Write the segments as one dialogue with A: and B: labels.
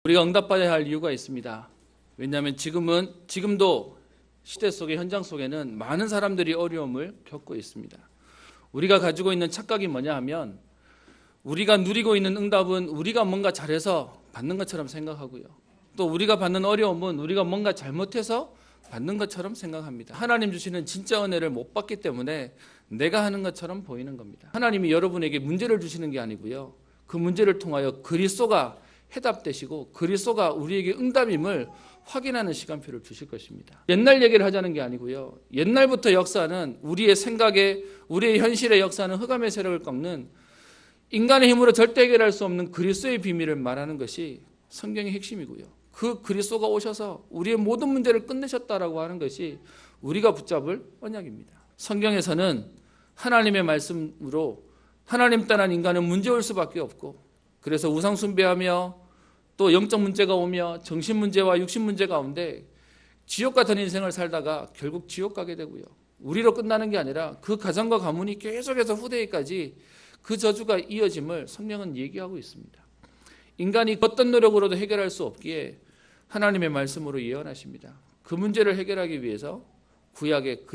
A: 우리가 응답받아야 할 이유가 있습니다. 왜냐하면 지금도 시대 속의 현장 속에는 많은 사람들이 어려움을 겪고 있습니다. 우리가 가지고 있는 착각이 뭐냐 하면 우리가 누리고 있는 응답은 우리가 뭔가 잘해서 받는 것처럼 생각하고요. 또 우리가 받는 어려움은 우리가 뭔가 잘못해서 받는 것처럼 생각합니다. 하나님 주시는 진짜 은혜를 못 받기 때문에 내가 하는 것처럼 보이는 겁니다. 하나님이 여러분에게 문제를 주시는 게 아니고요. 그 문제를 통하여 그리스도가 해답되시고 그리스도가 우리에게 응답임을 확인하는 시간표를 주실 것입니다. 옛날 얘기를 하자는 게 아니고요. 옛날부터 역사는 우리의 생각에 우리의 현실의 역사는 흑암의 세력을 꺾는 인간의 힘으로 절대 해결할 수 없는 그리스도의 비밀을 말하는 것이 성경의 핵심이고요. 그 그리스도가 오셔서 우리의 모든 문제를 끝내셨다라고 하는 것이 우리가 붙잡을 언약입니다. 성경에서는 하나님의 말씀으로 하나님 떠난 인간은 문제올 수밖에 없고 그래서 우상 숭배하며 또 영적 문제가 오며 정신 문제와 육신 문제 가운데 지옥 같은 인생을 살다가 결국 지옥 가게 되고요. 우리로 끝나는 게 아니라 그 가정과 가문이 계속해서 후대에까지 그 저주가 이어짐을 성경은 얘기하고 있습니다. 인간이 어떤 노력으로도 해결할 수 없기에 하나님의 말씀으로 예언하십니다. 그 문제를 해결하기 위해서 구약에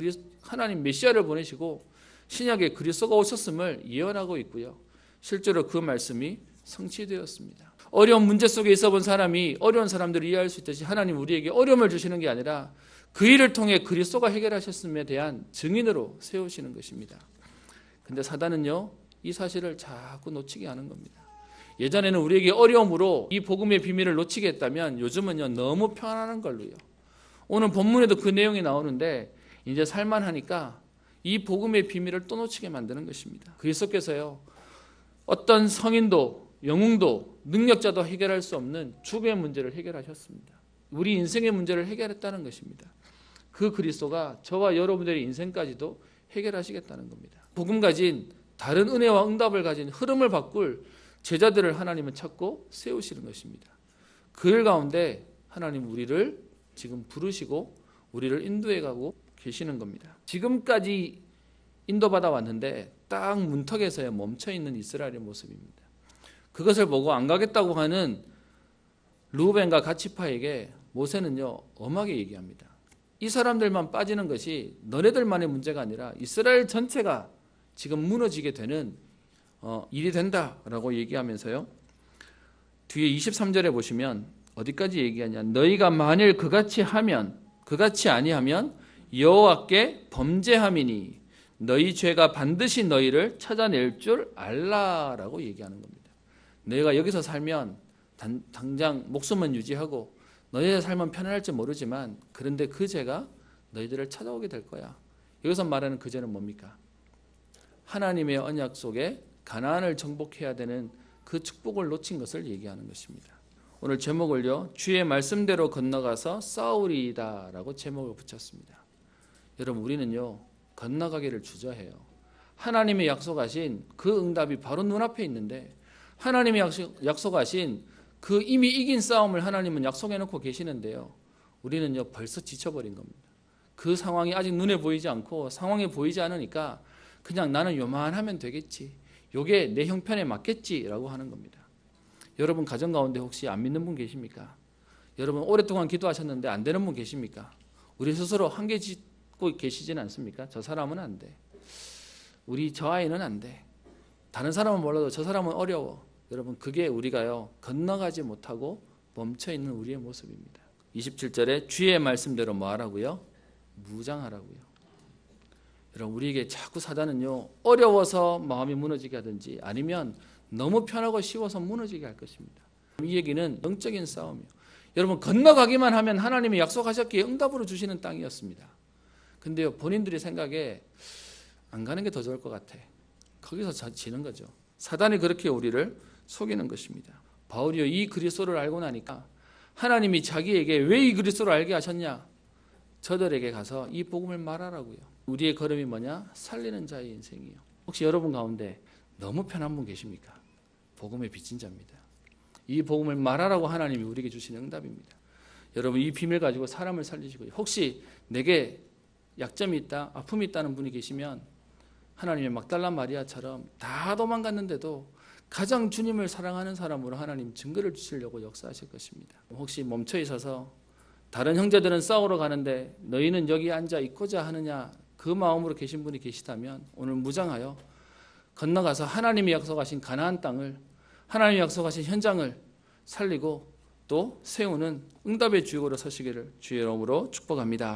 A: 하나님 메시아를 보내시고 신약에 그리스도가 오셨음을 예언하고 있고요. 실제로 그 말씀이 성취되었습니다. 어려운 문제 속에 있어 본 사람이 어려운 사람들을 이해할 수 있듯이 하나님 우리에게 어려움을 주시는 게 아니라 그 일을 통해 그리스도가 해결하셨음에 대한 증인으로 세우시는 것입니다. 근데 사단은요, 이 사실을 자꾸 놓치게 하는 겁니다. 예전에는 우리에게 어려움으로 이 복음의 비밀을 놓치게 했다면 요즘은요, 너무 편안한 걸로요. 오늘 본문에도 그 내용이 나오는데 이제 살만하니까 이 복음의 비밀을 또 놓치게 만드는 것입니다. 그리스도께서요, 어떤 성인도 영웅도 능력자도 해결할 수 없는 죽음의 문제를 해결하셨습니다. 우리 인생의 문제를 해결했다는 것입니다. 그 그리스도가 저와 여러분들의 인생까지도 해결하시겠다는 겁니다. 복음 가진 다른 은혜와 응답을 가진 흐름을 바꿀 제자들을 하나님은 찾고 세우시는 것입니다. 그 일 가운데 하나님 우리를 지금 부르시고 우리를 인도해 가고 계시는 겁니다. 지금까지 인도받아 왔는데 딱 문턱에서 멈춰있는 이스라엘의 모습입니다. 그것을 보고 안 가겠다고 하는 르우벤과 갓지파에게 모세는요, 엄하게 얘기합니다. 이 사람들만 빠지는 것이 너네들만의 문제가 아니라 이스라엘 전체가 지금 무너지게 되는 일이 된다라고 얘기하면서요. 뒤에 23절에 보시면 어디까지 얘기하냐. 너희가 만일 그같이 아니하면 여호와께 범죄함이니 너희 죄가 반드시 너희를 찾아낼 줄 알라라고 얘기하는 겁니다. 너희가 여기서 살면 당장 목숨은 유지하고 너희의 삶은 편안할지 모르지만 그런데 그 죄가 너희들을 찾아오게 될 거야. 여기서 말하는 그 죄는 뭡니까? 하나님의 언약 속에 가나안을 정복해야 되는 그 축복을 놓친 것을 얘기하는 것입니다. 오늘 제목을요, 주의 말씀대로 건너가서 싸우리이다 라고 제목을 붙였습니다. 여러분, 우리는요, 건너가기를 주저해요. 하나님의 약속하신 그 응답이 바로 눈앞에 있는데 하나님이 약속하신 그 이미 이긴 싸움을 하나님은 약속해놓고 계시는데요, 우리는요 벌써 지쳐버린 겁니다. 그 상황이 아직 눈에 보이지 않고 상황이 보이지 않으니까 그냥 나는 요만하면 되겠지, 요게 내 형편에 맞겠지라고 하는 겁니다. 여러분 가정 가운데 혹시 안 믿는 분 계십니까? 여러분 오랫동안 기도하셨는데 안 되는 분 계십니까? 우리 스스로 한계 짓고 계시지는 않습니까? 저 사람은 안 돼, 저 아이는 안 돼, 다른 사람은 몰라도 저 사람은 어려워. 여러분 그게 우리가요 건너가지 못하고 멈춰있는 우리의 모습입니다. 27절에 주의 말씀대로 뭐 하라고요? 무장하라고요. 여러분 우리에게 자꾸 사단은요 어려워서 마음이 무너지게 하든지 아니면 너무 편하고 쉬워서 무너지게 할 것입니다. 이 얘기는 영적인 싸움이에요. 여러분 건너가기만 하면 하나님이 약속하셨기에 응답으로 주시는 땅이었습니다. 근데요 본인들이 생각에 안 가는 게 더 좋을 것 같아. 거기서 지는 거죠. 사단이 그렇게 우리를 속이는 것입니다. 바울이요 이 그리스도를 알고 나니까 하나님이 자기에게 왜 이 그리스도를 알게 하셨냐, 저들에게 가서 이 복음을 말하라고요. 우리의 걸음이 뭐냐? 살리는 자의 인생이에요. 혹시 여러분 가운데 너무 편한 분 계십니까? 복음의 빚진 자입니다. 이 복음을 말하라고 하나님이 우리에게 주시는 응답입니다. 여러분 이 비밀 가지고 사람을 살리시고요. 혹시 내게 약점이 있다, 아픔이 있다는 분이 계시면 하나님의 막달라 마리아처럼 다 도망갔는데도 가장 주님을 사랑하는 사람으로 하나님 증거를 주시려고 역사하실 것입니다. 혹시 멈춰 있어서 다른 형제들은 싸우러 가는데 너희는 여기 앉아 있고자 하느냐, 그 마음으로 계신 분이 계시다면 오늘 무장하여 건너가서 하나님이 약속하신 가나안 땅을, 하나님이 약속하신 현장을 살리고 또 세우는 응답의 주역으로 서시기를 주의 이름으로 축복합니다.